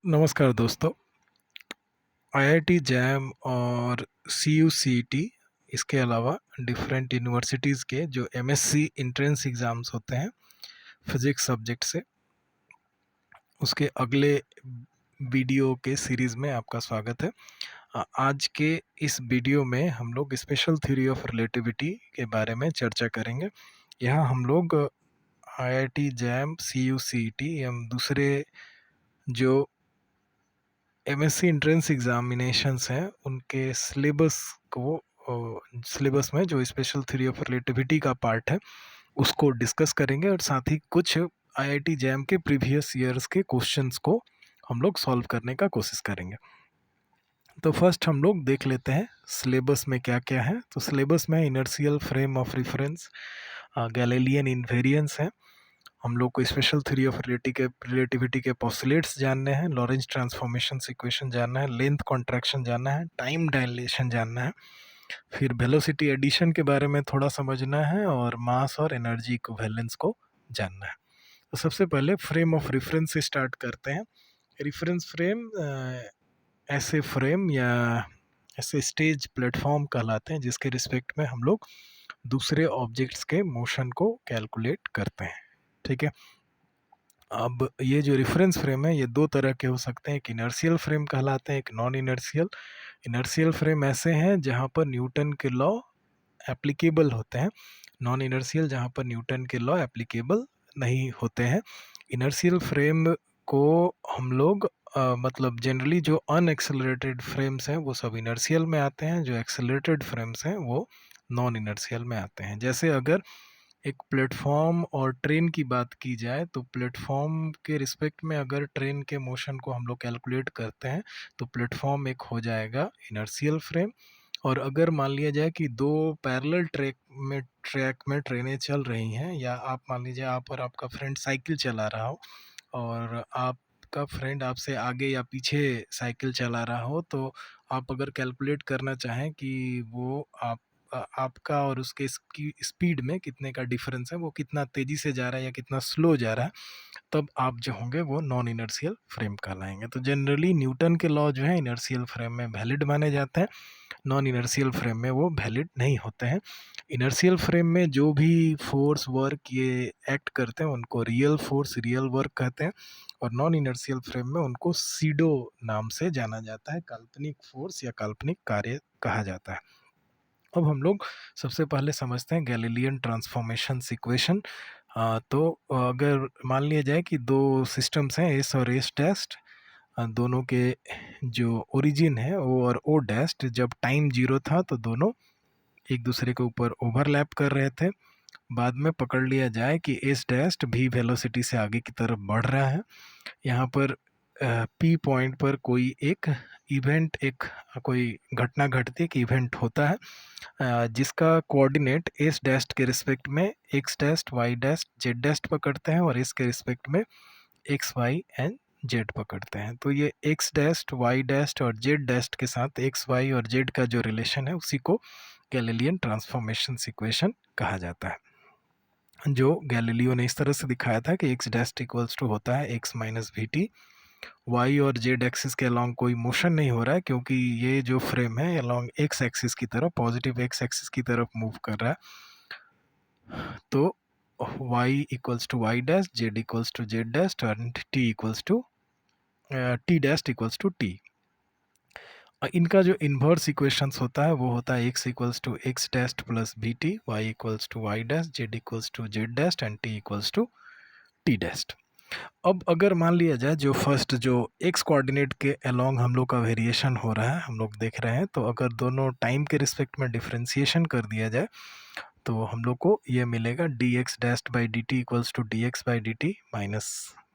नमस्कार दोस्तों। IIT jam और सीयूसीईटी इसके अलावा डिफरेंट यूनिवर्सिटीज़ के जो एमएससी एंट्रेंस एग्ज़ाम्स होते हैं फिज़िक्स सब्जेक्ट से, उसके अगले वीडियो के सीरीज़ में आपका स्वागत है। आज के इस वीडियो में हम लोग स्पेशल थ्योरी ऑफ रिलेटिविटी के बारे में चर्चा करेंगे। यहाँ हम लोग आईआईटी जैम, सीयूसीईटी एवं दूसरे जो एमएससी एंट्रेंस एग्जामिनेशंस हैं उनके सिलेबस में जो स्पेशल थ्योरी ऑफ रिलेटिविटी का पार्ट है उसको डिस्कस करेंगे और साथ ही कुछ आईआईटी जैम के प्रीवियस ईयर्स के क्वेश्चंस को हम लोग सॉल्व करने का कोशिश करेंगे। तो फर्स्ट हम लोग देख लेते हैं सिलेबस में क्या क्या है। तो सिलेबस में inertial frame of reference, Galilean invariance है, हम लोग को स्पेशल थ्योरी ऑफ रिलेटिविटी के पोस्टुलेट्स जानने हैं, लॉरेंज ट्रांसफॉर्मेशन इक्वेशन जानना है, लेंथ कॉन्ट्रैक्शन जानना है, टाइम डायलेशन जानना है, फिर वेलोसिटी एडिशन के बारे में थोड़ा समझना है और मास और एनर्जी इक्विवेलेंस को जानना है। तो सबसे पहले फ्रेम ऑफ रेफरेंस से स्टार्ट करते हैं। रेफरेंस फ्रेम ऐसे फ्रेम या ऐसे स्टेज प्लेटफॉर्म कहलाते हैं जिसके रिस्पेक्ट में हम लोग दूसरे ऑब्जेक्ट्स के मोशन को कैलकुलेट करते हैं। ठीक है। अब ये जो रेफरेंस फ्रेम है ये दो तरह के हो सकते हैं, एक इनर्शियल फ्रेम कहलाते हैं, एक नॉन इनर्शियल। इनर्शियल फ्रेम ऐसे हैं जहाँ पर न्यूटन के लॉ एप्लीकेबल होते हैं, नॉन इनर्शियल जहाँ पर न्यूटन के लॉ एप्लीकेबल नहीं होते हैं। इनर्शियल फ्रेम को हम लोग मतलब जनरली जो अनएक्सेलरेटेड फ्रेम्स हैं वो सब इनर्शियल में आते हैं, जो एक्सेलरेटेड फ्रेम्स हैं वो नॉन इनर्शियल में आते हैं। जैसे अगर एक प्लेटफॉर्म और ट्रेन की बात की जाए तो प्लेटफॉर्म के रिस्पेक्ट में अगर ट्रेन के मोशन को हम लोग कैलकुलेट करते हैं तो प्लेटफॉर्म एक हो जाएगा इनर्शियल फ्रेम। और अगर मान लिया जाए कि दो पैरेलल ट्रैक में ट्रेनें चल रही हैं, या आप मान लीजिए आप और आपका फ्रेंड साइकिल चला रहा हो और आपका फ्रेंड आपसे आगे या पीछे साइकिल चला रहा हो, तो आप अगर कैलकुलेट करना चाहें कि वो आपका और उसके स्पीड में कितने का डिफरेंस है, वो कितना तेज़ी से जा रहा है या कितना स्लो जा रहा है, तब आप जो होंगे वो नॉन इनर्शियल फ्रेम कहलाएंगे। तो जनरली न्यूटन के लॉ जो है इनर्शियल फ्रेम में वैलिड माने जाते हैं, नॉन इनर्शियल फ्रेम में वो वैलिड नहीं होते हैं। इनर्शियल फ्रेम में जो भी फोर्स वर्क ये एक्ट करते हैं उनको रियल फोर्स रियल वर्क कहते हैं, और नॉन इनर्शियल फ्रेम में उनको सीडो नाम से जाना जाता है, काल्पनिक फोर्स या काल्पनिक कार्य कहा जाता है। अब हम लोग सबसे पहले समझते हैं गैलीलियन ट्रांसफॉर्मेशन इक्वेशन। तो अगर मान लिया जाए कि दो सिस्टम्स हैं एस और एस डैस्ट, दोनों के जो ओरिजिन है ओ और ओ डैस्ट, जब टाइम जीरो था तो दोनों एक दूसरे के ऊपर ओवरलैप कर रहे थे। बाद में पकड़ लिया जाए कि एस डैस्ट भी वेलोसिटी से आगे की तरफ बढ़ रहा है। यहाँ पर पी पॉइंट पर कोई एक इवेंट, एक कोई घटना घटती, एक इवेंट होता है जिसका कोऑर्डिनेट एस डैस्ट के रिस्पेक्ट में X dashed Y dashed Z dashed पकड़ते हैं और इसके रिस्पेक्ट में एक्स वाई एंड जेड पकड़ते हैं। तो ये एक्स डैस्ट वाई डैस्ट और जेड डैस्ट के साथ एक्स वाई और जेड का जो रिलेशन है उसी को गैलीलियन ट्रांसफॉर्मेशन इक्वेशन कहा जाता है, जो गैलीलियो ने इस तरह से दिखाया था कि एक्स डैस्ट इक्वल्स टू होता है X minus we T. Y और जेड एक्सिस के अलॉन्ग कोई मोशन नहीं हो रहा है क्योंकि ये जो फ्रेम है अलॉन्ग एक्स एक्सिस की तरफ, पॉजिटिव एक्स एक्सिस की तरफ मूव कर रहा है। तो y equals to Y dash, Z equals to Z dash and t equals to T dash equals to T. इनका जो इन्वर्स इक्वेशंस होता है वो होता है x equals to x dash plus v t, y equals to Y dash, Z equals to Z dash and t equals to T dash. अब अगर मान लिया जाए जो फर्स्ट जो एक्स कोऑर्डिनेट के अलोंग हम लोग का वेरिएशन हो रहा है हम लोग देख रहे हैं, तो अगर दोनों टाइम के रिस्पेक्ट में डिफ्रेंसिएशन कर दिया जाए तो हम लोग को ये मिलेगा d x dashed by D t equals to d x by D t minus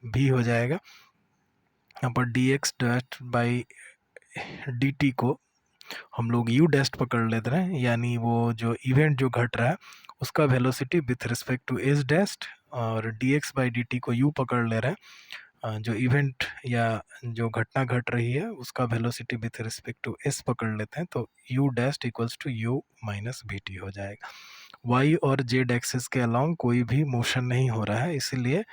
v हो जाएगा। यहाँ पर d x dashed by D T को हम लोग यू डैस्ट पकड़ लेते हैं, यानी वो जो इवेंट जो घट रहा है उसका velocity with respect to S dashed, और D x by D T को यू पकड़ ले रहे हैं, जो इवेंट या जो घटना घट रही है उसका velocity with respect to s पकड़ लेते हैं, तो u dashed equals to u minus v t हो जाएगा। वाई और जेड एक्सिस के अलॉन्ग कोई भी मोशन नहीं हो रहा है, इसीलिए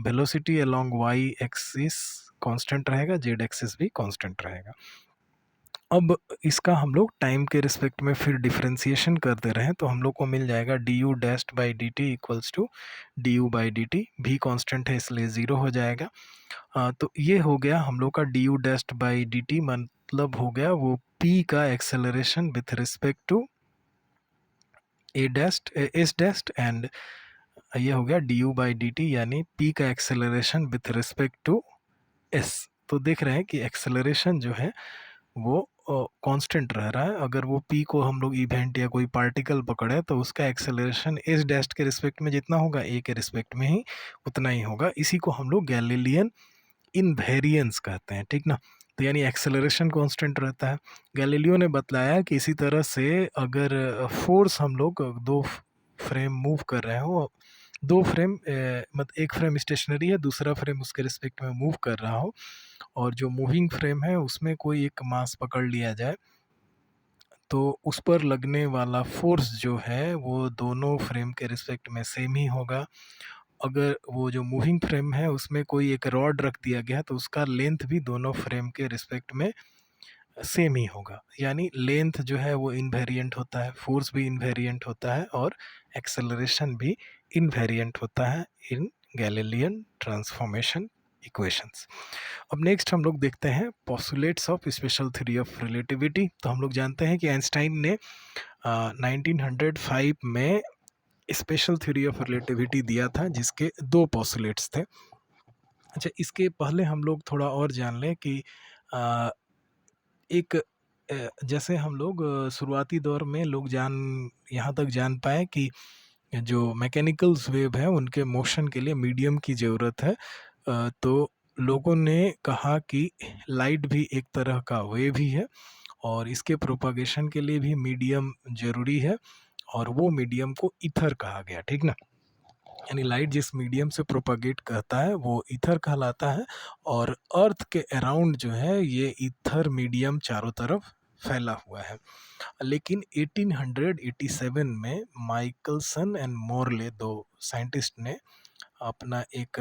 velocity along y axis constant रहेगा, जेड एक्सिस भी कांस्टेंट रहेगा। अब इसका हम लोग टाइम के रिस्पेक्ट में फिर डिफरेंशिएशन कर दे रहे हैं, तो हम लोग को मिल जाएगा d u dashed by D t equals to d u by D t. भी कांस्टेंट है इसलिए ज़ीरो हो जाएगा। तो ये हो गया हम लोग का d u dashed by D t, मतलब हो गया वो p का acceleration with respect to a dashed s dashed, and ये हो गया d u by D t यानी p का acceleration with respect to s। तो देख रहे हैं कि एक्सेलरेशन जो है वो कांस्टेंट रह रहा है। अगर वो p को हम लोग इवेंट या कोई पार्टिकल पकड़े तो उसका एक्सेलरेशन s डैश के रिस्पेक्ट में जितना होगा a के रिस्पेक्ट में ही उतना ही होगा। इसी को हम लोग गैलीलियन इनवेरिएंस कहते हैं, ठीक ना। तो यानी एक्सेलरेशन कांस्टेंट रहता है। गैलीलियो ने बतलाया कि इसी तरह से अगर फोर्स हम लोग दो फ्रेम मूव कर रहे हो, दो फ्रेम मतलब एक फ्रेम स्टेशनरी है, दूसरा फ्रेम उसके रिस्पेक्ट में मूव कर रहा हो, और जो मूविंग फ्रेम है उसमें कोई एक मास पकड़ लिया जाए, तो उस पर लगने वाला फोर्स जो है वो दोनों फ्रेम के रिस्पेक्ट में सेम ही होगा। अगर वो जो मूविंग फ्रेम है उसमें कोई एक रॉड रख दिया गया तो उसका लेंथ भी दोनों फ्रेम के रिस्पेक्ट में सेम ही होगा। यानी लेंथ जो है वो इनवेरिएंट होता है, फोर्स भी इनवेरिएंट होता है, और एक्सेलरेशन भी इनवेरिएंट होता है इन गैलीलियन ट्रांसफॉर्मेशन इक्वेशंस। अब नेक्स्ट हम लोग देखते हैं postulates of special theory of relativity. तो हम लोग जानते हैं कि आइंस्टाइन ने 1905 में स्पेशल थ्योरी ऑफ रिलेटिविटी दिया था जिसके दो पोस्टुलेट्स थे। अच्छा, इसके पहले हम लोग थोड़ा और जान लें कि एक जैसे हम लोग शुरुआती दौर में लोग यहाँ तक जान पाए कि जो मैकेनिकल वेव है उनके मोशन के लिए मीडियम की ज़रूरत है। तो लोगों ने कहा कि लाइट भी एक तरह का वेव ही है और इसके प्रोपागेशन के लिए भी मीडियम ज़रूरी है, और वो मीडियम को ईथर कहा गया, ठीक ना। यानी लाइट जिस मीडियम से प्रोपागेट करता है वो ईथर कहलाता है, और अर्थ के अराउंड जो है ये ईथर मीडियम चारों तरफ फैला हुआ है। लेकिन 1887 में माइकलसन एंड मोरले, दो साइंटिस्ट ने अपना एक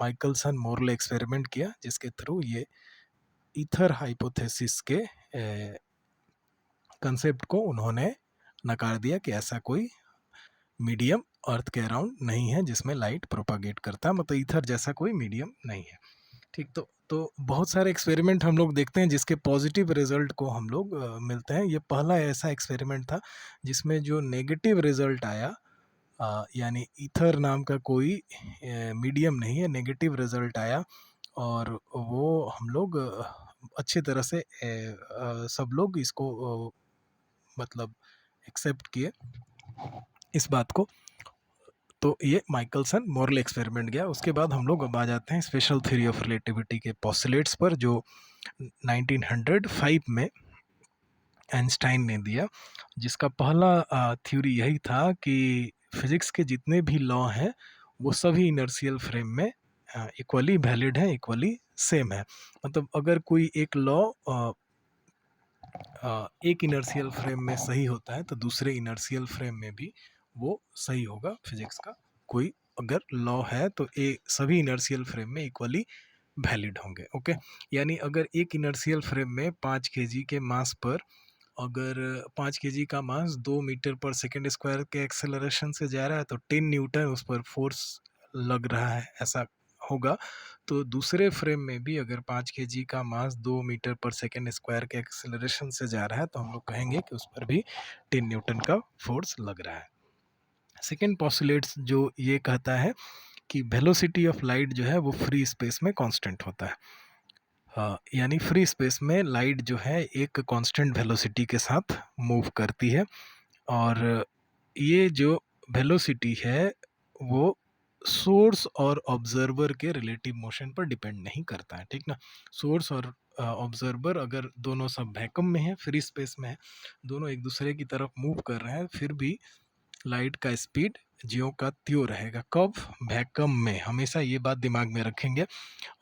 माइकलसन मोरले एक्सपेरिमेंट किया जिसके थ्रू ये ईथर हाइपोथेसिस के कंसेप्ट को उन्होंने नकार दिया कि ऐसा कोई मीडियम अर्थ के अराउंड नहीं है जिसमें लाइट प्रोपागेट करता है, मतलब ईथर जैसा कोई मीडियम नहीं है, ठीक। तो बहुत सारे एक्सपेरिमेंट हम लोग देखते हैं जिसके पॉजिटिव रिजल्ट को हम लोग मिलते हैं। ये पहला ऐसा एक्सपेरिमेंट था जिसमें जो नेगेटिव रिजल्ट आया, यानी ईथर नाम का कोई मीडियम नहीं है, नेगेटिव रिजल्ट आया, और वो हम लोग अच्छे तरह से सब लोग इसको मतलब एक्सेप्ट किए इस बात को। तो ये माइकलसन मोरले एक्सपेरिमेंट गया। उसके बाद हम लोग अब आ जाते हैं स्पेशल थ्योरी ऑफ रिलेटिविटी के पोस्टुलेट्स पर, जो 1905 में आइंस्टाइन ने दिया, जिसका पहला थ्योरी यही था कि फिजिक्स के जितने भी लॉ हैं वो सभी इनर्शियल फ्रेम में इक्वली वैलिड है, इक्वली सेम है। मतलब अगर कोई एक लॉ एक इनर्शियल फ्रेम में सही होता है तो दूसरे इनर्शियल फ्रेम में भी वो सही होगा। फिजिक्स का कोई अगर लॉ है तो ये सभी इनर्शियल फ्रेम में इक्वली वैलिड होंगे, ओके। यानी अगर एक इनर्शियल फ्रेम में 5 केजी के मास पर, अगर 5 केजी का मास 2 मीटर पर सेकेंड स्क्वायर के एक्सेलरेशन से जा रहा है तो 10 न्यूटन उस पर फोर्स लग रहा है, ऐसा होगा। तो दूसरे फ्रेम में भी अगर 5 केजी का मास 2 मीटर पर सेकेंड स्क्वायर के एक्सेलरेशन से जा रहा है तो हम लोग कहेंगे कि उस पर भी 10 न्यूटन का फोर्स लग रहा है। सेकेंड पोस्टुलेट्स जो ये कहता है कि वेलोसिटी ऑफ लाइट जो है वो फ्री स्पेस में कांस्टेंट होता है। यानी फ्री स्पेस में लाइट जो है एक कांस्टेंट वेलोसिटी के साथ मूव करती है, और ये जो वेलोसिटी है वो सोर्स और ऑब्जर्वर के रिलेटिव मोशन पर डिपेंड नहीं करता है, ठीक ना। सोर्स और ऑब्जर्वर अगर दोनों सब वैक्यूम में है, फ्री स्पेस में है, दोनों एक दूसरे की तरफ मूव कर रहे हैं, फिर भी लाइट का स्पीड ज्यों का त्यों रहेगा। कब? वैक्यूम में। हमेशा ये बात दिमाग में रखेंगे।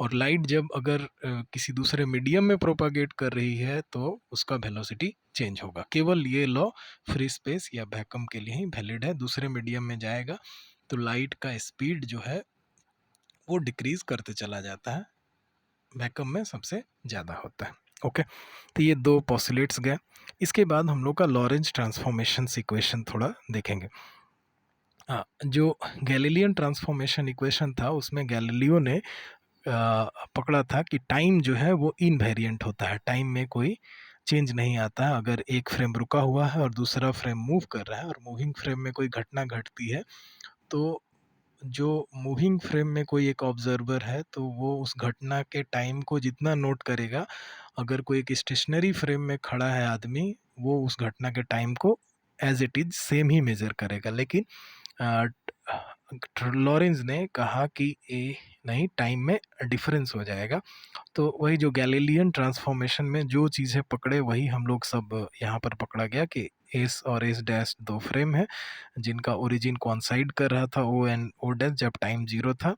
और लाइट जब अगर किसी दूसरे मीडियम में प्रोपागेट कर रही है तो उसका वेलोसिटी चेंज होगा। केवल ये लॉ फ्री स्पेस या वैक्यूम के लिए ही वैलिड है। दूसरे मीडियम में जाएगा तो लाइट का स्पीड जो है वो डिक्रीज करते चला जाता है वैक्यूम में सबसे ज़्यादा होता है। ओके, तो ये दो पोस्टुलेट्स गए। इसके बाद हम लोग का लॉरेंज ट्रांसफॉर्मेशन इक्वेशन थोड़ा देखेंगे। जो गैलीलियन ट्रांसफॉर्मेशन इक्वेशन था उसमें गैलीलियो ने पकड़ा था कि टाइम जो है वो इनवेरिएंट होता है, टाइम में कोई चेंज नहीं आता है। अगर एक फ्रेम रुका हुआ है और दूसरा फ्रेम मूव कर रहा है और मूविंग फ्रेम में कोई घटना घटती है, तो जो मूविंग फ्रेम में कोई एक ऑब्जर्वर है तो वो उस घटना के टाइम को जितना नोट करेगा, अगर कोई एक स्टेशनरी फ्रेम में खड़ा है आदमी, वो उस घटना के टाइम को एज इट इज सेम ही मेजर करेगा। लेकिन लॉरेंज ने कहा कि ए नहीं, टाइम में डिफरेंस हो जाएगा। तो वही जो गैलीलियन ट्रांसफॉर्मेशन में जो चीज़ें पकड़े वही हम लोग सब यहाँ पर पकड़ा गया कि एस और एस डैश दो फ्रेम है जिनका ओरिजिन कोइंसाइड कर रहा था ओ एंड ओ डैश जब टाइम जीरो था,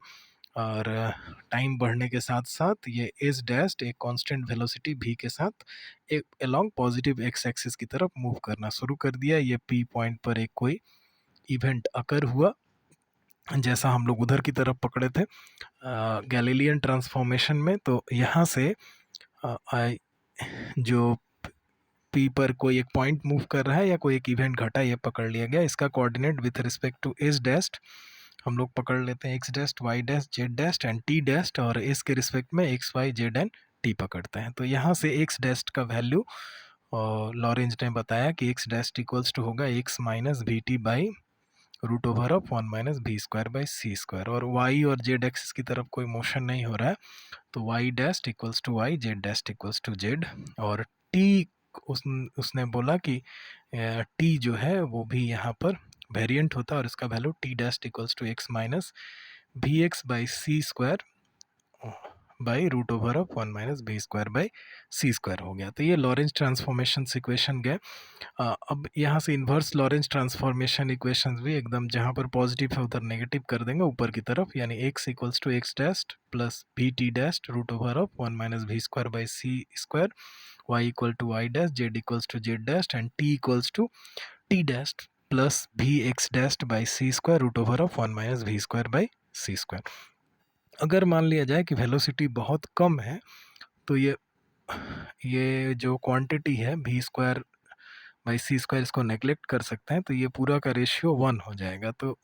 और टाइम बढ़ने के साथ साथ ये एस डैश एक कांस्टेंट वेलोसिटी v के साथ एक अलोंग पॉजिटिव एक्स एक्सिस की तरफ मूव करना शुरू कर दिया। ये p पॉइंट पर एक कोई इवेंट अकर हुआ जैसा हम लोग उधर की तरफ पकड़े थे गैलीलियन ट्रांसफॉर्मेशन में। तो यहाँ से जो पी पर कोई एक पॉइंट मूव कर रहा है या कोई एक इवेंट घटा, ये पकड़ लिया गया। इसका coordinate with respect to S dashed हम लोग पकड़ लेते हैं x dashed Y dashed Z dashed and t dashed, और एस के रिस्पेक्ट में x y z and t पकड़ते हैं। तो यहाँ से एक्स डैस्ट का वैल्यू लॉरेंज ने बताया कि एक्स डैस्ट इक्वल्स टू होगा x minus we t by root over of one minus v square by c square, और वाई और जेड एक्सिस की तरफ कोई मोशन नहीं हो रहा है तो y dashed equals to y, z dashed equals to z. और टी उसने बोला कि टी जो है वो भी यहाँ पर वेरिएंट होता है और इसका value t dashed equals to x minus v x by c square by root over of one minus v square by c square हो गया। तो ये लॉरेंज ट्रांसफॉर्मेशन इक्वेशन गए। अब यहाँ से इन्वर्स लॉरेंज ट्रांसफॉर्मेशन इक्वेशंस भी एकदम जहाँ पर पॉजिटिव है उधर नेगेटिव कर देंगे ऊपर की तरफ, यानी x equals to x dashed plus v t dashed root over of one minus v square by c square, y equal to y dashed, z equals to z dashed and t equals to t dashed plus v x dashed by c square root over of one minus v square by c square. अगर मान लिया जाए कि velocity बहुत कम है तो ये जो क्वांटिटी है v square by c square इसको नेगलेक्ट कर सकते हैं, तो ये पूरा का रेशियो 1 हो जाएगा। तो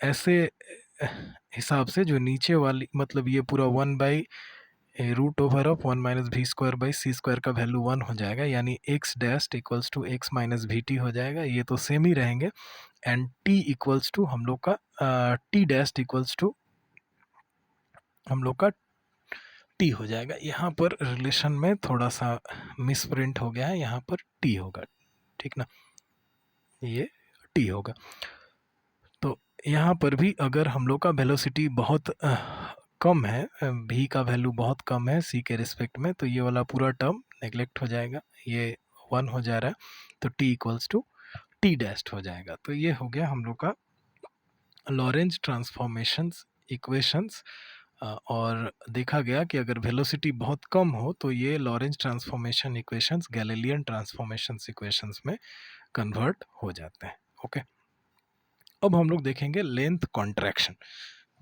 ऐसे हिसाब से जो नीचे वाली मतलब ये पूरा 1 by root over of one minus v square by c square का वैल्यू 1 हो जाएगा, यानी x dashed equals to x minus we t हो जाएगा। ये तो सेम ही रहेंगे एंड टी इक्वल्स टू हम लोग का टी डैस्ट इक्वल्स टू हम लोग का टी हो जाएगा। यहाँ पर रिलेशन में थोड़ा सा मिसप्रिंट हो गया है, यहाँ पर टी होगा, ठीक ना, ये टी होगा। तो यहाँ पर भी अगर हम लोग का वेलोसिटी बहुत कम है, v का वैल्यू बहुत कम है c के रिस्पेक्ट में, तो ये वाला पूरा टर्म नेगलेक्ट हो जाएगा, ये 1 हो जा रहा है, तो t equals to t dashed हो जाएगा। तो ये हो गया हम लोग का लॉरेंज ट्रांसफॉर्मेशंस इक्वेशंस। और देखा गया कि अगर वेलोसिटी बहुत कम हो तो ये Lorentz transformation equations Galilean transformation equations में कन्वर्ट हो जाते हैं। ओके, अब हम लोग देखेंगे लेंथ कॉन्ट्रैक्शन।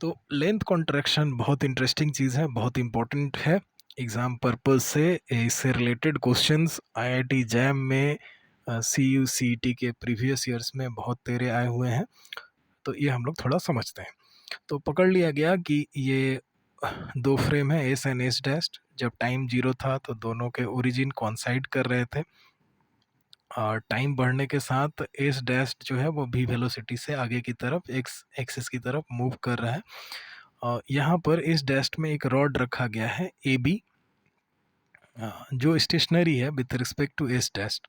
तो लेंथ कॉन्ट्रैक्शन बहुत इंटरेस्टिंग चीज़ है, बहुत इंपॉर्टेंट है एग्ज़ाम पर्पज से। इससे रिलेटेड क्वेश्चंस आईआईटी जैम में CUCET के प्रीवियस ईयर्स में बहुत तेरे आए हुए हैं, तो ये हम लोग थोड़ा समझते हैं। तो पकड़ लिया गया कि ये दो फ्रेम है एस एंड एस डैश, जब टाइम जीरो था तो दोनों के ओरिजिन कॉन्साइड कर रहे थे, और टाइम बढ़ने के साथ एस डैश जो है वो भी वेलोसिटी से आगे की तरफ एक्स एक्सिस की तरफ मूव कर रहा है। और यहाँ पर एस डैश में एक रॉड रखा गया है ए बी जो स्टेशनरी है with respect to s dash.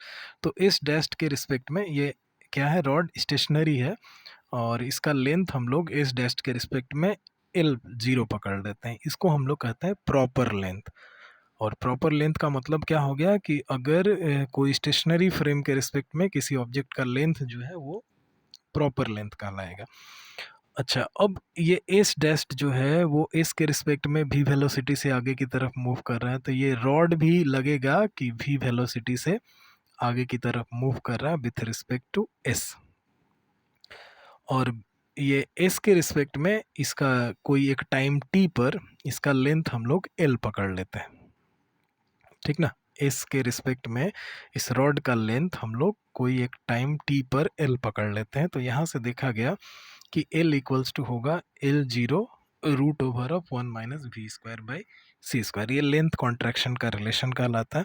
तो एस डैश के रिस्पेक्ट में ये क्या है, रॉड स्टेशनरी है और इसका लेंथ हम लोग एस डैश के रिस्पेक्ट में L0 पकड़ देते हैं। इसको हम लोग कहते हैं प्रॉपर लेंथ। और प्रॉपर लेंथ का मतलब क्या हो गया कि अगर कोई स्टेशनरी फ्रेम के रिस्पेक्ट में किसी ऑब्जेक्ट का लेंथ जो है वो प्रॉपर लेंथ कहलाएगा। अच्छा, अब ये एस डैश जो है वो एस के रिस्पेक्ट में भी वेलोसिटी से आगे की तरफ मूव कर रहा है, तो ये रॉड भी लगेगा कि भी वेलोसिटी से आगे की तरफ मूव कर रहा है विथ रिस्पेक्ट टू एस। और ये एस के रिस्पेक्ट में इसका कोई एक टाइम टी पर इसका लेंथ हम लोग एल पकड़ लेते हैं, ठीक ना। एस के रिस्पेक्ट में इस रॉड का लेंथ हम लोग कोई एक टाइम टी पर एल पकड़ लेते हैं। तो यहाँ से देखा गया कि एल इक्वल्स टू होगा l zero root over of 1 - v² / c²। ये लेंथ कॉन्ट्रैक्शन का रिलेशन कहलाता है।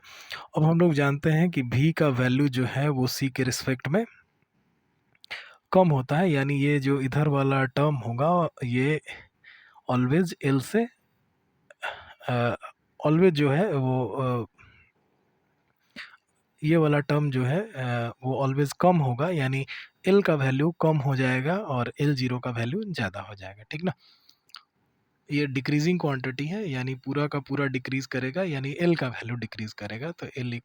अब हम लोग जानते हैं कि v का वैल्यू जो है वो c के रिस्पेक्ट में कम होता है, यानी ये जो इधर वाला टर्म होगा ये ऑलवेज एल से ऑलवेज जो है वो ये वाला टर्म जो है वो ऑलवेज कम होगा, यानी एल का वैल्यू कम हो जाएगा और एल जीरो का वैल्यू ज़्यादा हो जाएगा, ठीक ना। ये डिक्रीजिंग क्वांटिटी है, यानी पूरा का पूरा डिक्रीज करेगा, यानी एल का वैल्यू डिक्रीज करेगा, तो L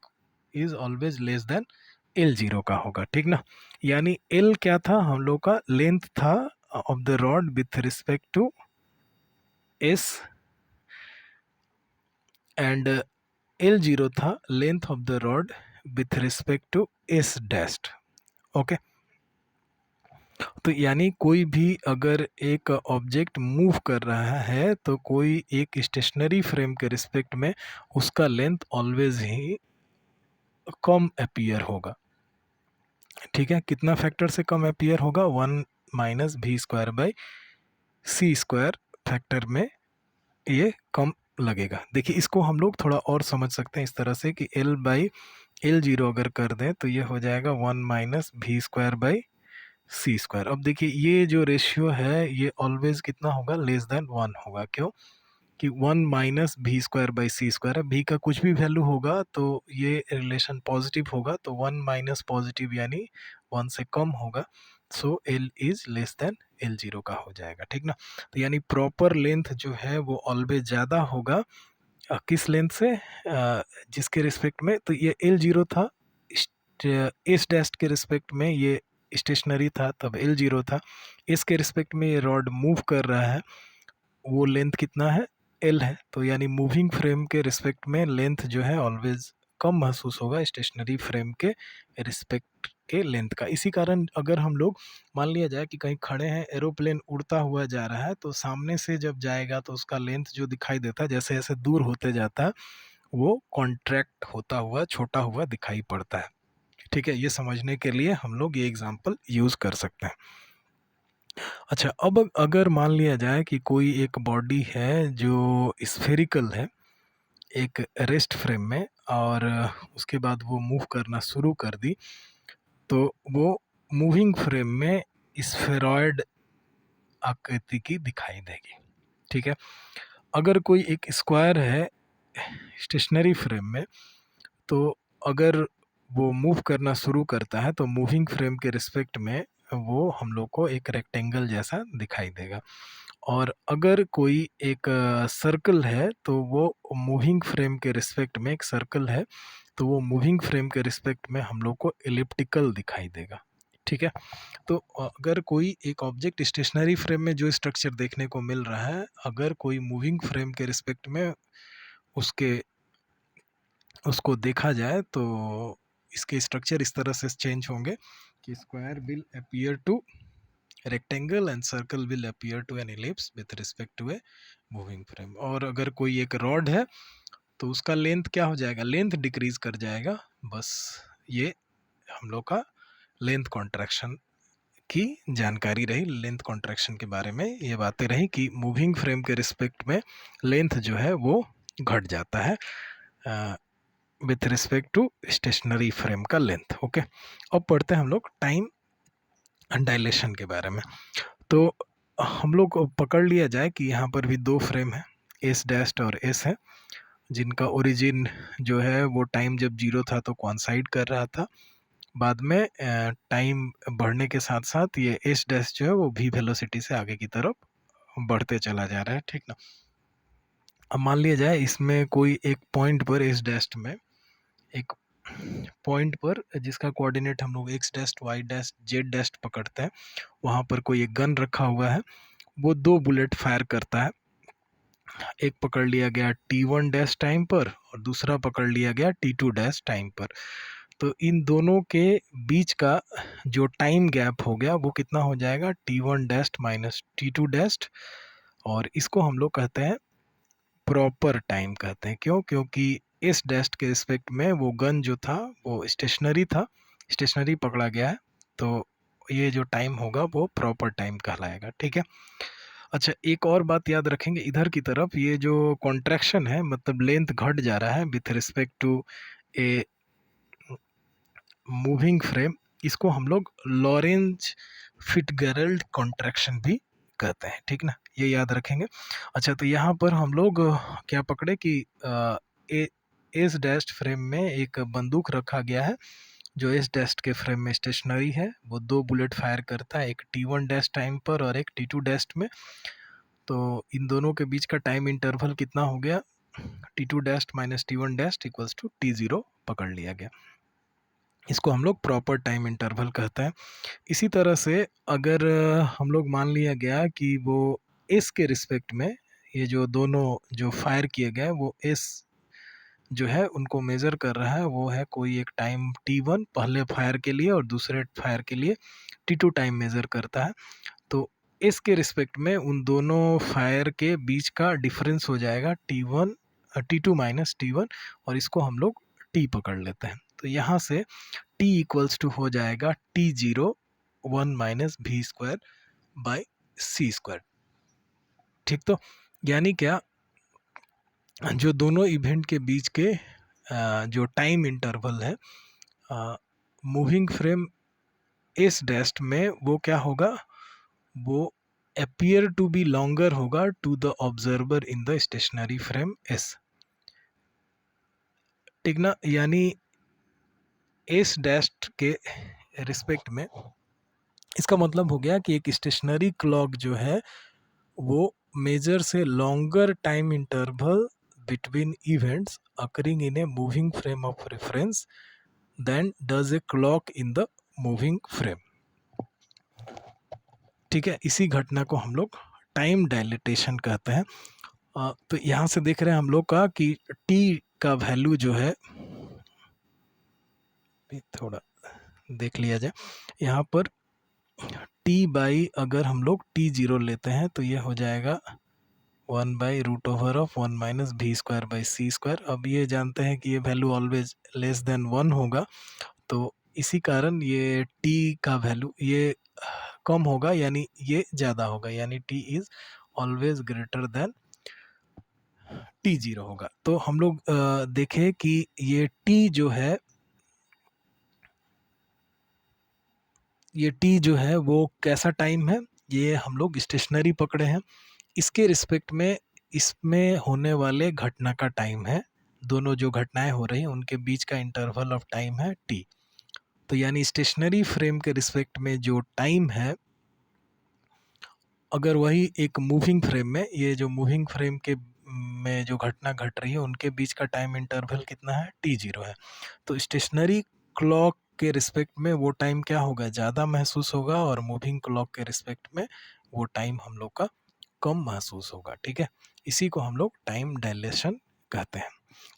is always less than L zero का होगा, ठीक ना। यानी एल क्या था, हम लोग का लेंथ था of the rod with respect to S, and L zero था length of the rod with respect to S dashed, okay. तो यानी कोई भी अगर एक ऑब्जेक्ट मूव कर रहा है तो कोई एक स्टेशनरी फ्रेम के रिस्पेक्ट में उसका लेंथ ऑलवेज ही कम अपीयर होगा, ठीक है। कितना फैक्टर से कम अपीयर होगा, 1 - v²/c² फैक्टर में ये कम लगेगा। देखिए इसको हम लोग थोड़ा और समझ सकते हैं इस तरह से कि l/l जीरो अगर कर दें तो ये हो जाएगा 1 - v²/c²। अब देखिए ये जो रेशियो है ये ऑलवेज कितना होगा, लेस देन 1 होगा। क्यों कि 1 - v²/c² है, v का कुछ भी वैल्यू होगा तो ये रिलेशन पॉजिटिव होगा, तो 1 - पॉजिटिव यानी 1 से कम होगा, सो l is less than l zero का हो जाएगा, ठीक ना। तो यानी प्रॉपर लेंथ जो है वो ऑलवेज ज़्यादा होगा किस लेंथ से, जिसके रिस्पेक्ट में, तो ये l जीरो था, एस डैश के रिस्पेक्ट में ये स्टेशनरी था तब l जीरो था, इस के रिस्पेक्ट में ये रॉड मूव कर रहा है, वो लेंथ कितना है, एल है। तो यानी मूविंग फ्रेम के रिस्पेक्ट में लेंथ जो है ऑलवेज कम महसूस होगा स्टेशनरी फ्रेम के रिस्पेक्ट के लेंथ का। इसी कारण अगर हम लोग मान लिया जाए कि कहीं खड़े हैं, एरोप्लेन उड़ता हुआ जा रहा है, तो सामने से जब जाएगा तो उसका लेंथ जो दिखाई देता है जैसे जैसे दूर होते जाता है वो कॉन्ट्रैक्ट होता हुआ छोटा हुआ दिखाई पड़ता है, ठीक है। ये समझने के लिए हम लोग ये एग्जाम्पल यूज कर सकते हैं। अच्छा, अब अगर मान लिया जाए कि कोई एक बॉडी है जो स्फेरिकल है एक रेस्ट फ्रेम में, और उसके बाद वो मूव करना शुरू कर दी, तो वो मूविंग फ्रेम में स्फेरॉयड आकृति की दिखाई देगी, ठीक है। अगर कोई एक स्क्वायर है स्टेशनरी फ्रेम में, तो अगर वो मूव करना शुरू करता है तो मूविंग फ्रेम के रिस्पेक्ट में वो हम लोग को एक रेक्टेंगल जैसा दिखाई देगा। और अगर कोई एक सर्कल है तो वो मूविंग फ्रेम के रिस्पेक्ट में एक सर्कल है, तो वो मूविंग फ्रेम के रिस्पेक्ट में हम लोग को एलिप्टिकल दिखाई देगा, ठीक है। तो अगर कोई एक ऑब्जेक्ट स्टेशनरी फ्रेम में जो स्ट्रक्चर देखने को मिल रहा है, अगर कोई मूविंग फ्रेम के रिस्पेक्ट में उसके उसको देखा जाए तो इसके स्ट्रक्चर इस तरह से चेंज होंगे कि square will appear to rectangle and circle will appear to an ellipse with respect to a moving frame. और अगर कोई एक रॉड है तो उसका लेंथ क्या हो जाएगा, लेंथ डिक्रीज कर जाएगा। बस ये हम लोग का लेंथ कॉन्ट्रैक्शन की जानकारी रही। लेंथ कॉन्ट्रैक्शन के बारे में ये बातें रही कि मूविंग फ्रेम के रिस्पेक्ट में लेंथ जो है वो घट जाता है with respect to stationary frame का लेंथ, ओके। अब पढ़ते हैं हम लोग टाइम डायलेशन के बारे में। तो हम लोग पकड़ लिया जाए कि यहाँ पर भी दो फ्रेम है, एस डैश और एस है, जिनका ओरिजिन जो है वो टाइम जब जीरो था तो कॉन्साइड कर रहा था, बाद में टाइम बढ़ने के साथ साथ ये एस डैश जो है वो भी वेलोसिटी से आगे की तरफ बढ़ते चला जा रहा है, ठीक ना। अब मान लिया जाए इसमें कोई एक पॉइंट पर एस डैश में एक पॉइंट पर जिसका कोऑर्डिनेट हम लोग x dash y dash z dash पकड़ते हैं, वहाँ पर कोई एक गन रखा हुआ है, वो दो बुलेट फायर करता है। एक पकड़ लिया गया T1 डैश टाइम पर और दूसरा पकड़ लिया गया T2 डैश टाइम पर। तो इन दोनों के बीच का जो टाइम गैप हो गया वो कितना हो जाएगा, t1 dashed minus t2 dashed, और इसको हम लोग कहते हैं प्रॉपर टाइम कहते हैं। क्यों? क्योंकि इस डैस्ट के रिस्पेक्ट में वो गन जो था वो स्टेशनरी था, स्टेशनरी पकड़ा गया है, तो ये जो टाइम होगा वो प्रॉपर टाइम कहलाएगा। ठीक है। अच्छा, एक और बात याद रखेंगे, इधर की तरफ ये जो कॉन्ट्रैक्शन है मतलब लेंथ घट जा रहा है with respect to a moving frame, इसको हम लोग लॉरेंज फिटगेरल्ड कॉन्ट्रैक्शन भी कहते हैं। ठीक ना, ये याद रखेंगे। अच्छा, तो यहाँ पर हम लोग क्या पकड़े कि एस डैस्ट फ्रेम में एक बंदूक रखा गया है जो एस डैस्ट के फ्रेम में स्टेशनरी है, वो 2 बुलेट फायर करता है, एक t1 डैस्ट टाइम पर और एक t2 डैस्ट में। तो इन दोनों के बीच का टाइम इंटरवल कितना हो गया, t2 dashed minus t1 dashed equals to t0 पकड़ लिया गया। इसको हम लोग प्रॉपर टाइम इंटरवल कहते हैं। इसी तरह से अगर हम लोग मान लिया गया कि वो एस के रिस्पेक्ट में ये जो दोनों जो फायर किए गए वो एस जो है उनको मेज़र कर रहा है, वो है कोई एक टाइम t1 पहले फायर के लिए और दूसरे फायर के लिए t2 टाइम मेज़र करता है। तो एस के रिस्पेक्ट में उन दोनों फायर के बीच का डिफरेंस हो जाएगा t1 t2 माइनस t1, और इसको हम लोग t पकड़ लेते हैं। तो यहाँ से t इक्वल्स टू हो जाएगा t0 1 minus v square by c square. ठीक, तो यानी क्या, जो दोनों इवेंट के बीच के जो टाइम इंटरवल है मूविंग फ्रेम एस डैस्ट में वो क्या होगा, वो appear to be longer होगा to the observer in the stationary frame S। ठीक ना, यानी एस डैस्ट के रिस्पेक्ट में इसका मतलब हो गया कि एक स्टेशनरी क्लॉक जो है वो मेजर से longer time interval between events occurring in a moving frame of reference than does a clock in the moving frame. ठीक है, इसी घटना को हम लोग टाइम डायलेटेशन कहते हैं। तो यहाँ से देख रहे हैं हम लोग का कि t का वैल्यू जो है, थोड़ा देख लिया जाए यहाँ पर, t बाई अगर हम लोग t0 लेते हैं तो ये हो जाएगा 1 by root over of 1 minus v square by c square. अब ये जानते हैं कि ये वैल्यू ऑलवेज लेस देन 1 होगा, तो इसी कारण ये t का वैल्यू ये कम होगा, यानी ये ज़्यादा होगा, यानी t is always greater than t0 होगा। तो हम लोग देखें कि ये t जो है, ये t जो है वो कैसा टाइम है, ये हम लोग स्टेशनरी पकड़े हैं, इसके रिस्पेक्ट में इसमें होने वाले घटना का टाइम है, दोनों जो घटनाएं हो रही हैं उनके बीच का इंटरवल ऑफ टाइम है t। तो यानी स्टेशनरी फ्रेम के रिस्पेक्ट में जो टाइम है, अगर वही एक मूविंग फ्रेम में, ये जो मूविंग फ्रेम के में जो घटना घट रही है उनके बीच का टाइम इंटरवल कितना है, t0 है। तो स्टेशनरी क्लॉक के रिस्पेक्ट में वो टाइम क्या होगा, ज़्यादा महसूस होगा, और मूविंग क्लॉक के रिस्पेक्ट में वो टाइम हम लोग का कम महसूस होगा। ठीक है, इसी को हम लोग टाइम डायलेशन कहते हैं।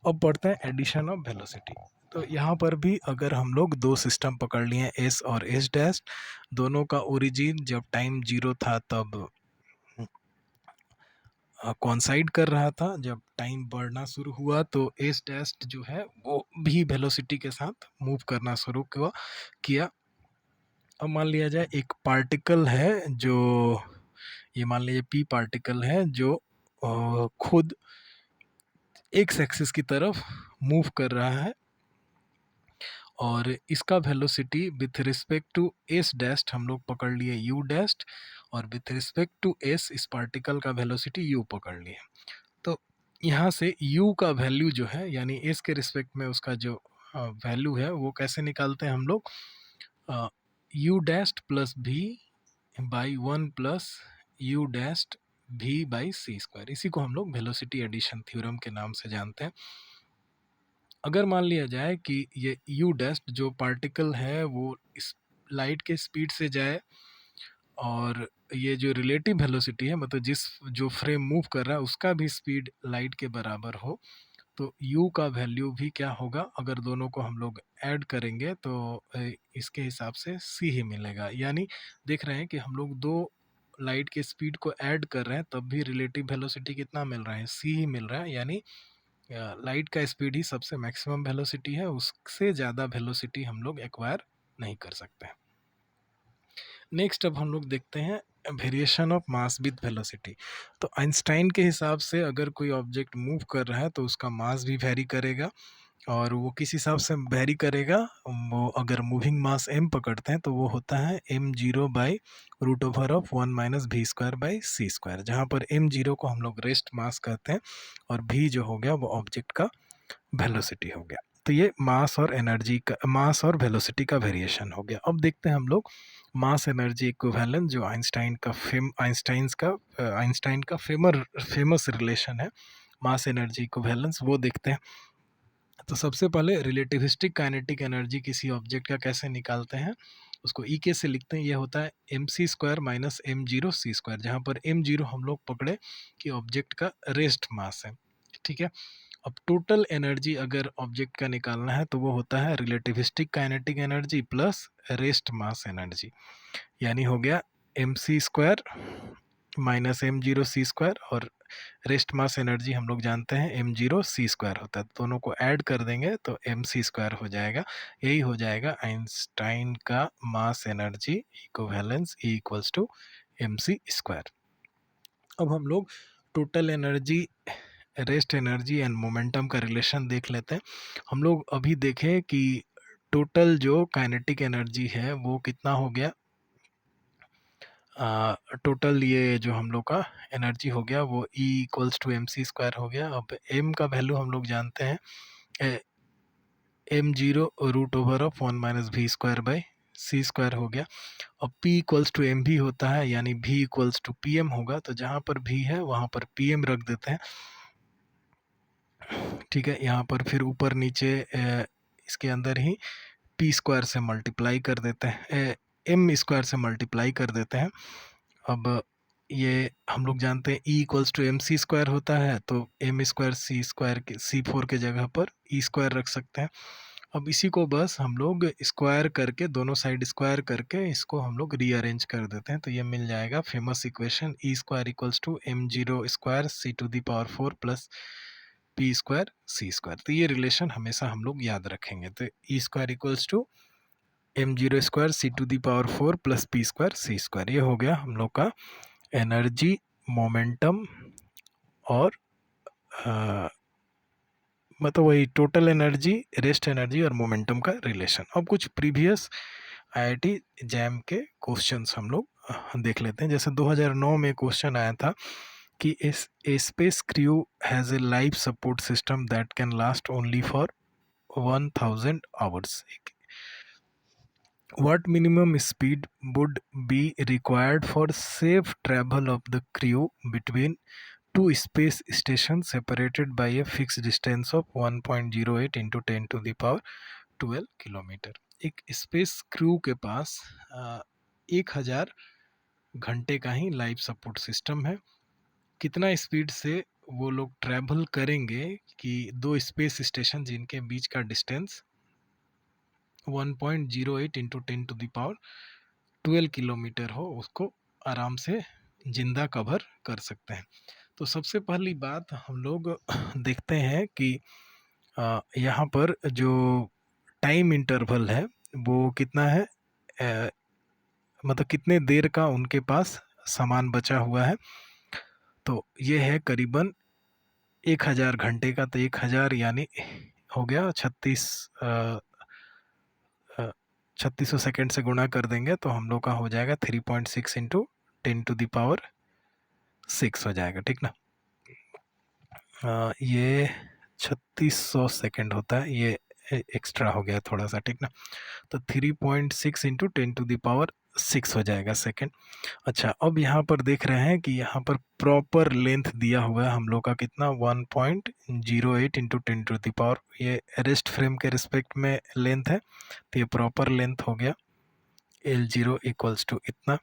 अब पढ़ते हैं एडिशन ऑफ वेलोसिटी। तो यहाँ पर भी अगर हम लोग दो सिस्टम पकड़ लिए एस और एस डैश, दोनों का ओरिजिन जब टाइम 0 था तब कॉन्साइड कर रहा था, जब टाइम बढ़ना शुरू हुआ तो एस डैश जो है वो भी वेलोसिटी के साथ मूव करना शुरू किया। अब मान लिया जाए एक पार्टिकल है जो, ये मान लीजिए पी पार्टिकल है जो खुद एक्स एक्सिस की तरफ मूव कर रहा है, और इसका velocity with respect to S dashed हम लोग पकड़ लिए यू डैस्ट, और विथ रिस्पेक्ट टू एस इस पार्टिकल का वेलोसिटी यू पकड़ लिए। तो यहाँ से u का वैल्यू जो है, यानी s के रिस्पेक्ट में उसका जो वैल्यू है वो कैसे निकालते हैं हम लोग, u डैस्ट प्लस भी बाई 1 प्लस यू डैस्ट भी बाई सी स्क्वायर, इसी को हम लोग वेलोसिटी एडिशन थ्योरम के नाम से जानते हैं। अगर मान लिया जाए कि ये u डैस्ट जो पार्टिकल है वो इस लाइट के स्पीड से जाए, और ये जो रिलेटिव वेलोसिटी है मतलब जिस जो फ्रेम मूव कर रहा है उसका भी स्पीड लाइट के बराबर हो, तो u का वैल्यू भी क्या होगा, अगर दोनों को हम लोग ऐड करेंगे तो इसके हिसाब से c ही मिलेगा। यानी देख रहे हैं कि हम लोग दो लाइट के स्पीड को ऐड कर रहे हैं तब भी रिलेटिव वेलोसिटी कितना मिल रहा है, c ही मिल रहा है। यानी लाइट का स्पीड ही सबसे मैक्सिमम वेलोसिटी है, उससे ज़्यादा वेलोसिटी हम लोग एक्वायर नहीं कर सकते हैं। नेक्स्ट अब हम लोग देखते हैं variation of mass with velocity. तो आइंस्टाइन के हिसाब से अगर कोई ऑब्जेक्ट मूव कर रहा है तो उसका मास भी वेरी करेगा, और वो किस हिसाब से वेरी करेगा, वो अगर मूविंग मास m पकड़ते हैं तो वो होता है m0 by root over of 1 minus v square by c square, जहाँ पर m0 को हम लोग रेस्ट मास कहते हैं और v जो हो गया वो ऑब्जेक्ट का वेलोसिटी हो गया। तो ये मास और एनर्जी का, मास और वेलोसिटी का वेरिएशन हो गया। अब देखते हैं हम लोग मास एनर्जी इक्विवेलेंस, जो आइंस्टाइन का फेमस रिलेशन है मास एनर्जी इक्विवेलेंस, वो देखते हैं। तो सबसे पहले रिलेटिविस्टिक काइनेटिक एनर्जी किसी ऑब्जेक्ट का कैसे निकालते हैं, उसको ई के से लिखते हैं। ये होता है एम सी square minus M zero C square, जहाँ पर एम जीरो हम लोग पकड़े कि ऑब्जेक्ट का रेस्ट मास है, ठीक है। अब टोटल एनर्जी अगर ऑब्जेक्ट का निकालना है तो वो होता है relativistic kinetic energy plus rest mass energy, यानी हो गया एम सी square minus M zero C square, और रेस्ट मास एनर्जी हम लोग जानते हैं एम जीरो सी स्क्वायर होता है। दोनों को ऐड कर देंगे तो एम सी स्क्वायर हो जाएगा। यही हो जाएगा आइंस्टाइन का mass energy equivalence, E equals to m C square. अब हम लोग total energy, rest energy and momentum का रिलेशन देख लेते हैं। हम लोग अभी देखें कि टोटल जो काइनेटिक एनर्जी है वो कितना हो गया, टोटल ये जो हम लोग का एनर्जी हो गया वो E equals to m C square हो गया। अब m का वैल्यू हम लोग जानते हैं m zero root over of 1 minus v square by c square हो गया। अब P इक्वल्स टू एम भी होता है, यानी V equals to p m होगा, तो जहाँ पर V है वहाँ पर पी एम रख देते हैं, ठीक है। यहाँ पर फिर ऊपर नीचे इसके अंदर ही पी स्क्वायर से मल्टीप्लाई कर देते हैं, एम स्क्वायर से मल्टीप्लाई कर देते हैं। अब ये हम लोग जानते हैं E equals to m C square होता है, तो एम स्क्वायर सी स्क्वायर के C4 के जगह पर E स्क्वायर रख सकते हैं। अब इसी को बस हम लोग स्क्वायर करके, दोनों साइड स्क्वायर करके इसको हम लोग रीअरेंज कर देते हैं, तो ये मिल जाएगा famous equation E square equals to m zero square c to the power 4 plus p square c square. तो ये रिलेशन हमेशा हम लोग याद रखेंगे। तो E square equals to m zero square c to the power 4 plus p square c square. ये हो गया हम लोग का एनर्जी, मोमेंटम और मतलब वही टोटल एनर्जी, रेस्ट एनर्जी और मोमेंटम का रिलेशन। अब कुछ प्रीवियस आईआईटी जैम के क्वेश्चंस हम लोग देख लेते हैं। जैसे 2009 में क्वेश्चन आया था कि a space crew has a life support system that can last only for 1000 hours. What minimum speed would be required for safe travel of the crew between two space stations separated by a fixed distance of 1.08 into 10 to the power 12 kilometre. एक space crew के पास 1000 घंटे का ही life support system है। कितना speed से वो लोग travel करेंगे कि दो स्पेस स्टेशन जिनके बीच का distance 1.08 into 10 to the power 12 kilometre हो, उसको आराम से जिंदा कवर कर सकते हैं। तो सबसे पहली बात हम लोग देखते हैं कि यहाँ पर जो टाइम इंटरवल है वो कितना है, मतलब कितने देर का उनके पास सामान बचा हुआ है। तो ये है करीबन 1000 घंटे का। तो 1000 यानी हो गया 3600 सेकेंड से गुणा कर देंगे तो हम लोग का हो जाएगा 3.6 इंटू 10 टू द पावर 6 हो जाएगा, ठीक ना। ये 3600 सेकेंड होता है, ये एक्स्ट्रा हो गया थोड़ा सा, ठीक ना। तो 3.6 इंटू 10 टू द पावर 6 हो जाएगा सेकेंड। अच्छा, अब यहाँ पर देख रहे हैं कि यहाँ पर प्रॉपर लेंथ दिया हुआ है हम लोग का कितना, 1.08 इंटू 10 टू द पावर, ये रेस्ट फ्रेम के रिस्पेक्ट में लेंथ है, तो ये प्रॉपर लेंथ हो गया L0 इक्वल्स टू इतना।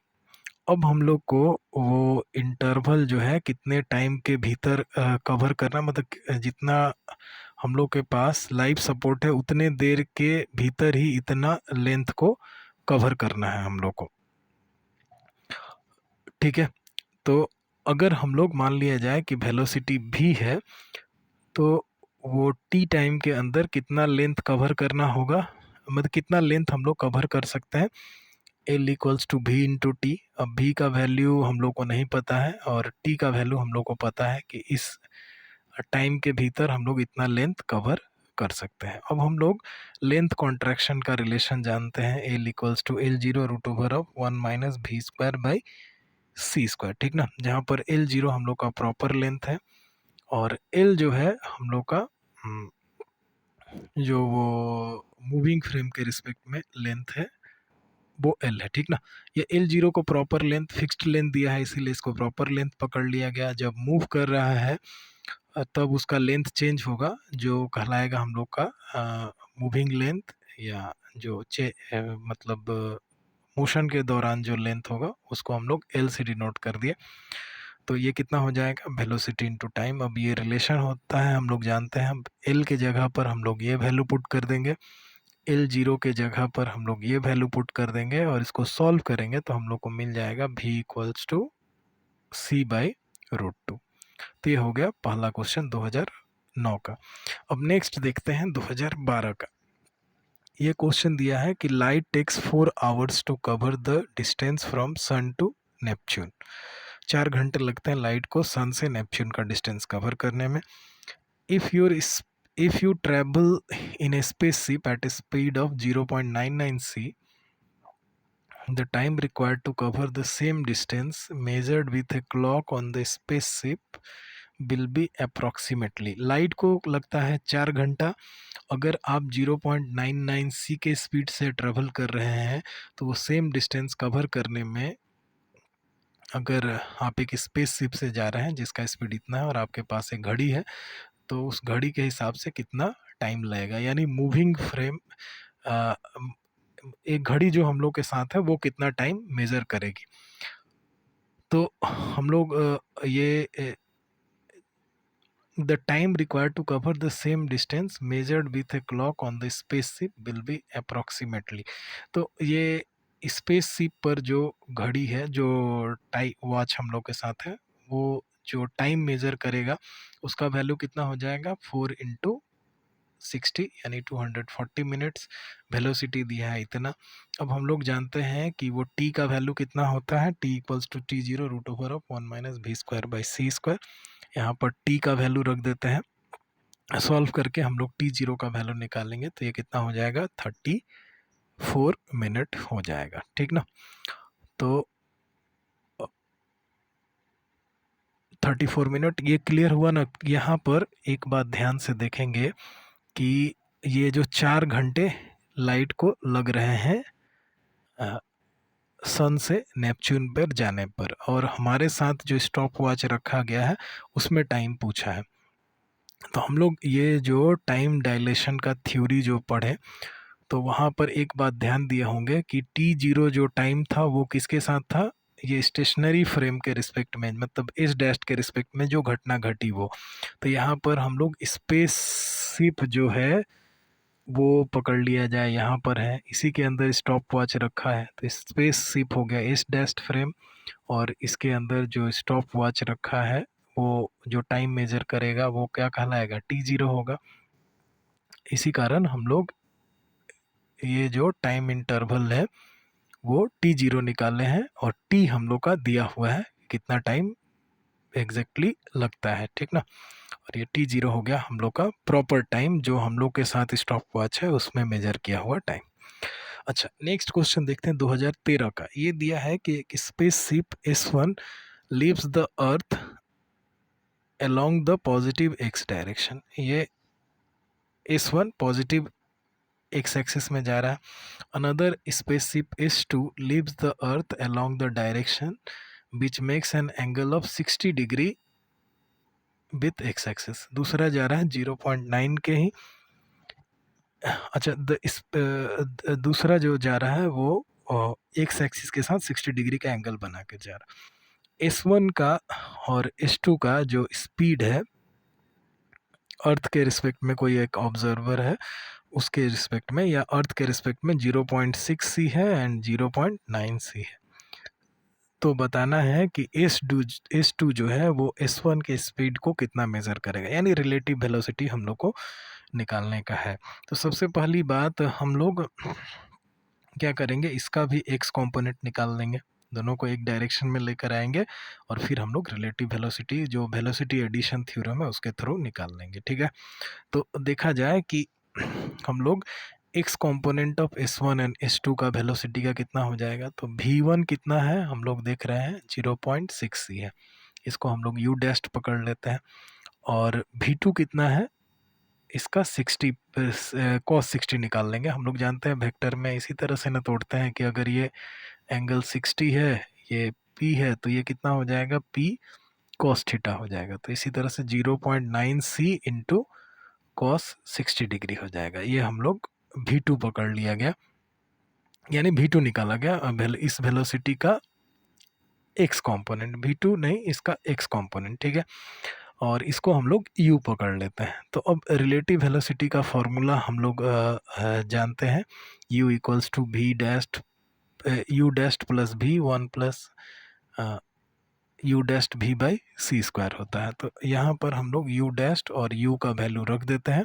अब हम लोग को वो इंटरवल जो है कितने टाइम के भीतर कवर करना, मतलब जितना हम लोग के पास लाइफ सपोर्ट है उतने देर के भीतर ही इतना लेंथ को कवर करना है हम लोग को। ठीक है, तो अगर हम लोग मान लिया जाए कि वेलोसिटी भी है, तो वो टी टाइम के अंदर कितना लेंथ कवर करना होगा, मतलब कितना लेंथ हम लोग कवर कर सकते हैं। एल इक्वल्स टू भी इंटू टी। अब भी का वैल्यू हम लोग को नहीं पता है और टी का वैल्यू हम लोग को पता है कि इस टाइम के भीतर हम लोग इतना लेंथ कवर कर सकते हैं। अब हम लोग लेंथ कॉन्ट्रैक्शन का रिलेशन जानते हैं, l equals to l zero root over of 1 - v² by c², ठीक ना, जहाँ पर एल जीरो हम लोग का प्रॉपर लेंथ है और एल जो है हम लोग का जो वो मूविंग फ्रेम के रिस्पेक्ट में लेंथ है वो एल है, ठीक ना। ये एल जीरो को प्रॉपर लेंथ फिक्स्ड लेंथ दिया है, इसीलिए इसको प्रॉपर लेंथ पकड़ लिया गया। जब मूव कर रहा है तब उसका लेंथ चेंज होगा, जो कहलाएगा हम लोग का मूविंग लेंथ, या जो मतलब मोशन के दौरान जो लेंथ होगा उसको हम लोग एल से डिनोट कर दिए। तो ये कितना हो जाएगा, वेलोसिटी इनटू टाइम। अब ये रिलेशन होता है, हम लोग जानते हैं। एल के जगह पर हम लोग ये वैल्यू पुट कर देंगे, एल जीरो के जगह पर हम लोग ये वैल्यू पुट कर देंगे और इसको सॉल्व करेंगे तो हम लोग को मिल जाएगा v इक्वल्स टू c/√2। तो ये हो गया पहला क्वेश्चन 2009 का। अब नेक्स्ट देखते हैं 2012 का। ये क्वेश्चन दिया है कि light takes 4 hours to cover the distance from sun to Neptune. 4 घंटे लगते हैं लाइट को सन से नेपच्यून का डिस्टेंस कवर करने में। if you travel in a spaceship at a speed of 0.99 c, the time required to cover the same distance measured with a clock on the spaceship will be approximately। Light को लगता है 4 घंटा। अगर आप 0.99 c के speed से travel कर रहे हैं तो वो सेम डिस्टेंस कवर करने में, अगर आप एक स्पेस शिप से जा रहे हैं जिसका स्पीड इतना है और आपके पास एक घड़ी है, तो उस घड़ी के हिसाब से कितना टाइम लगेगा, यानी मूविंग फ्रेम एक घड़ी जो हम लोग के साथ है वो कितना टाइम मेजर करेगी। तो हम लोग ये the time required to cover the same distance measured with a clock on the spaceship will be approximately। तो ये स्पेसशिप पर जो घड़ी है, जो टाइम वॉच हम लोग के साथ है, वो जो टाइम मेजर करेगा उसका वैल्यू कितना हो जाएगा, 4 × 60 यानी 240 मिनट्स। वेलोसिटी दिया है इतना। अब हम लोग जानते हैं कि वो टी का वैल्यू कितना होता है, t equals to t zero root over of 1 - v² by c²। यहाँ पर टी का वैल्यू रख देते हैं, सॉल्व करके हम लोग टी जीरो का वैल्यू निकालेंगे तो ये कितना हो जाएगा, 34 मिनट हो जाएगा, ठीक ना। तो 34 मिनट ये क्लियर हुआ ना। यहाँ पर एक बात ध्यान से देखेंगे कि ये जो 4 घंटे लाइट को लग रहे हैं सन से नेपच्यून पर जाने पर, और हमारे साथ जो स्टॉप वॉच रखा गया है उसमें टाइम पूछा है। तो हम लोग ये जो टाइम डायलेशन का थ्योरी जो पढ़े तो वहाँ पर एक बात ध्यान दिए होंगे कि टी जीरो जो टाइम था वो किसके साथ था, ये स्टेशनरी फ्रेम के रिस्पेक्ट में, मतलब एस डैश के रिस्पेक्ट में जो घटना घटी वो। तो यहाँ पर हम लोग स्पेस शिप जो है वो पकड़ लिया जाए, यहाँ पर है, इसी के अंदर स्टॉप वॉच रखा है तो स्पेस शिप हो गया एस डैश फ्रेम, और इसके अंदर जो स्टॉप वॉच रखा है वो जो टाइम मेजर करेगा वो क्या कहलाएगा, टी जीरो होगा। इसी कारण हम लोग ये जो टाइम इंटरवल है वो टी जीरो निकाले हैं और टी हम लोग का दिया हुआ है कितना टाइम एग्जैक्टली लगता है, ठीक ना। और ये टी जीरो हो गया हम लोग का प्रॉपर टाइम जो हम लोग के साथ स्टॉप वॉच है उसमें मेजर किया हुआ टाइम। अच्छा, नेक्स्ट क्वेश्चन देखते हैं 2013 का। ये दिया है कि space ship S1 leaves the earth along the positive x direction. ये S1 पॉजिटिव x एक्सिस में जा रहा है। Another spaceship S2 leaves the earth along the direction which makes an angle of 60 degree with x axis. दूसरा जा रहा है 0.9 के ही। अच्छा, दूसरा जो जा रहा है वो एक्स एक्सिस के साथ 60 डिग्री का एंगल बना के जा रहा है। S1 का और S2 का जो स्पीड है अर्थ के रिस्पेक्ट में, कोई एक ऑब्जर्वर है उसके रिस्पेक्ट में या अर्थ के रिस्पेक्ट में 0.6 सी है एंड 0.9 सी है। तो बताना है कि S2 जो है वो S1 के स्पीड को कितना मेज़र करेगा, यानी रिलेटिव वेलोसिटी हम लोग को निकालने का है। तो सबसे पहली बात हम लोग क्या करेंगे, इसका भी एक्स कंपोनेंट निकाल लेंगे, दोनों को एक डायरेक्शन में लेकर आएंगे और फिर हम लोग रिलेटिव वेलोसिटी जो वेलोसिटी एडिशन थ्योरम है उसके थ्रू निकाल लेंगे। ठीक है, तो देखा जाए कि हम लोग x component of S1 and S2 का वेलोसिटी का कितना हो जाएगा। तो V1 कितना है हम लोग देख रहे हैं 0.6 सी है, इसको हम लोग U डैश पकड़ लेते हैं। और V2 कितना है, इसका 60 cos 60 निकाल लेंगे। हम लोग जानते हैं वेक्टर में इसी तरह से ना तोड़ते हैं कि अगर ये एंगल 60 है, ये P है, तो ये कितना हो जाएगा P cos थीटा हो जाएगा। तो इसी तरह से 0.9 C इंटू cos 60 डिग्री हो जाएगा। ये हम लोग V2 पकड़ लिया गया, यानी V2 निकाला गया। अब इस वेलोसिटी का एक्स कंपोनेंट, V2 नहीं इसका एक्स कंपोनेंट, ठीक है, और इसको हम लोग U पकड़ लेते हैं। तो अब रिलेटिव वेलोसिटी का फॉर्मूला हम लोग जानते हैं, U equals to V dashed U dashed plus V 1 plus U dashed V by c square होता है। तो यहाँ पर हम लोग U डैश्ड और U का वैल्यू रख देते हैं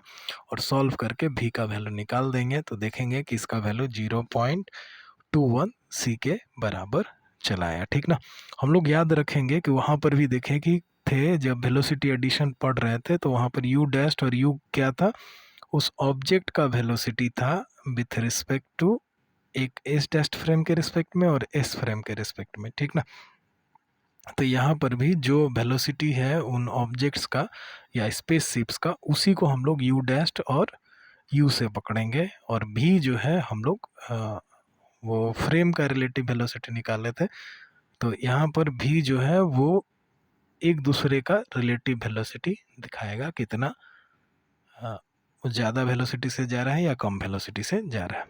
और सॉल्व करके V का वैल्यू निकाल देंगे। तो देखेंगे कि इसका वैल्यू 0.21 C के बराबर चला आया। ठीक ना, हम लोग याद रखेंगे कि वहाँ पर भी देखें कि थे जब वेलोसिटी एडिशन पढ़ रहे थे तो वहाँ पर U डैश्ड और U क्या था, उस ऑब्जेक्ट का वेलोसिटी था विथ रिस्पेक्ट टू एक एस डैश्ड फ्रेम के रिस्पेक्ट में और एस फ्रेम के रिस्पेक्ट में। ठीक ना, तो यहाँ पर भी जो वेलोसिटी है उन ऑब्जेक्ट्स का या स्पेसशिप्स का, उसी को हम लोग U डैश्ड और U से पकड़ेंगे। और भी जो है हम लोग वो फ्रेम का रिलेटिव वेलोसिटी निकाले थे, तो यहाँ पर भी जो है वो एक दूसरे का रिलेटिव वेलोसिटी दिखाएगा, कितना ज़्यादा वेलोसिटी से जा रहा है या कम वेलोसिटी से जा रहा है।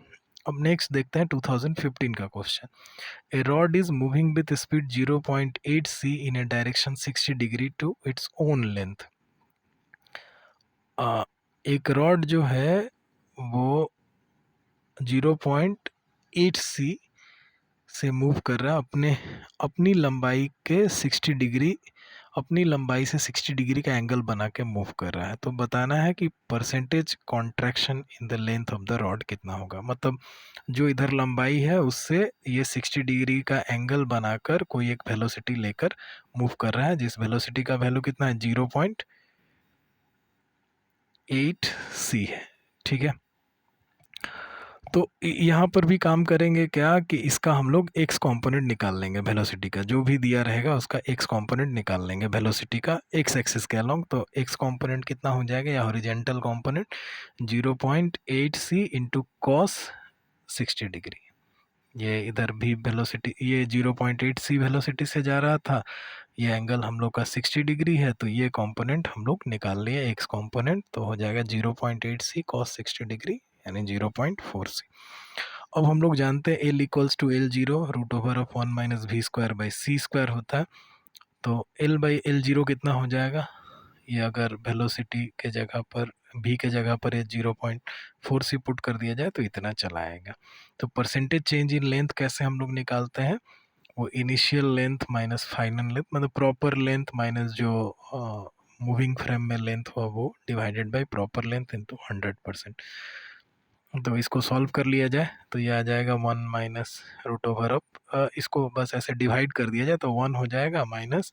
अब नेक्स्ट देखते हैं 2015 का question. A rod is moving with speed 0.8 c in a direction 60 degree to its own length. एक रॉड जो है वो 0.8 c से मूव कर रहा है अपनी लंबाई के 60 डिग्री, अपनी लंबाई से 60 डिग्री का एंगल बना के मूव कर रहा है। तो बताना है कि percentage contraction in the length of the rod कितना होगा। मतलब जो इधर लंबाई है उससे ये 60 डिग्री का एंगल बनाकर कोई एक वेलोसिटी लेकर मूव कर रहा है, जिस वेलोसिटी का वैल्यू कितना है 0.8 c है। ठीक है, तो यहाँ पर भी काम करेंगे क्या कि इसका हम लोग एक्स कंपोनेंट निकाल लेंगे, वेलोसिटी का जो भी दिया रहेगा उसका एक्स कंपोनेंट निकाल लेंगे वेलोसिटी का एक्स एक्सिस के अलोंग। तो एक्स कंपोनेंट कितना हो जाएगा, या horizontal component 0.8 c into cos 60 degree. ये इधर भी वेलोसिटी, ये 0.8 c वेलोसिटी से जा रहा था, ये एंगल हम लोग का 60 डिग्री है, तो ये कंपोनेंट हम लोग निकाल लिए एक्स कंपोनेंट। तो हो जाएगा 0.8 c cos 60 डिग्री यानी 0.4 c। अब हम लोग जानते हैं L equals to L0 root over of 1 minus v square by c square होता है। तो L बाई L0 कितना हो जाएगा, ये अगर वेलोसिटी के जगह पर v के जगह पर ये 0.4 c पुट कर दिया जाए तो इतना चला आएगा। तो परसेंटेज चेंज इन लेंथ कैसे हम लोग निकालते हैं, वो initial length minus final length, मतलब प्रॉपर लेंथ माइनस जो मूविंग फ्रेम में लेंथ हुआ वो divided by proper length into 100%। तो इसको सॉल्व कर लिया जाए तो ये आ जाएगा 1 माइनस रूट ओवर ऑफ, इसको बस ऐसे डिवाइड कर दिया जाए तो 1 हो जाएगा माइनस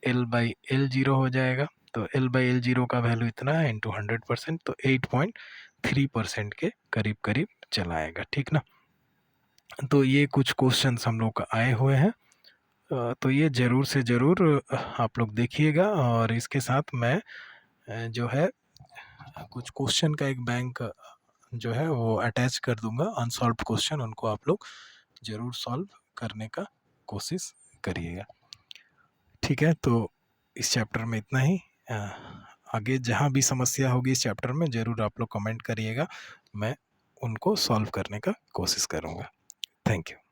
L बाई L0 हो जाएगा। तो L बाई L0 का वैल्यू इतना है इंटू 100%, तो 8.3% के करीब करीब चला आएगा। ठीक ना, तो ये कुछ क्वेश्चंस हम लोग का आए हुए हैं, तो ये ज़रूर से ज़रूर आप लोग देखिएगा। और इसके साथ मैं जो है कुछ क्वेश्चन का एक बैंक जो है वो अटैच कर दूंगा, अनसॉल्व्ड क्वेश्चन, उनको आप लोग ज़रूर सॉल्व करने का कोशिश करिएगा। ठीक है, तो इस चैप्टर में इतना ही। आगे जहाँ भी समस्या होगी इस चैप्टर में ज़रूर आप लोग कमेंट करिएगा, मैं उनको सॉल्व करने का कोशिश करूँगा। Thank you.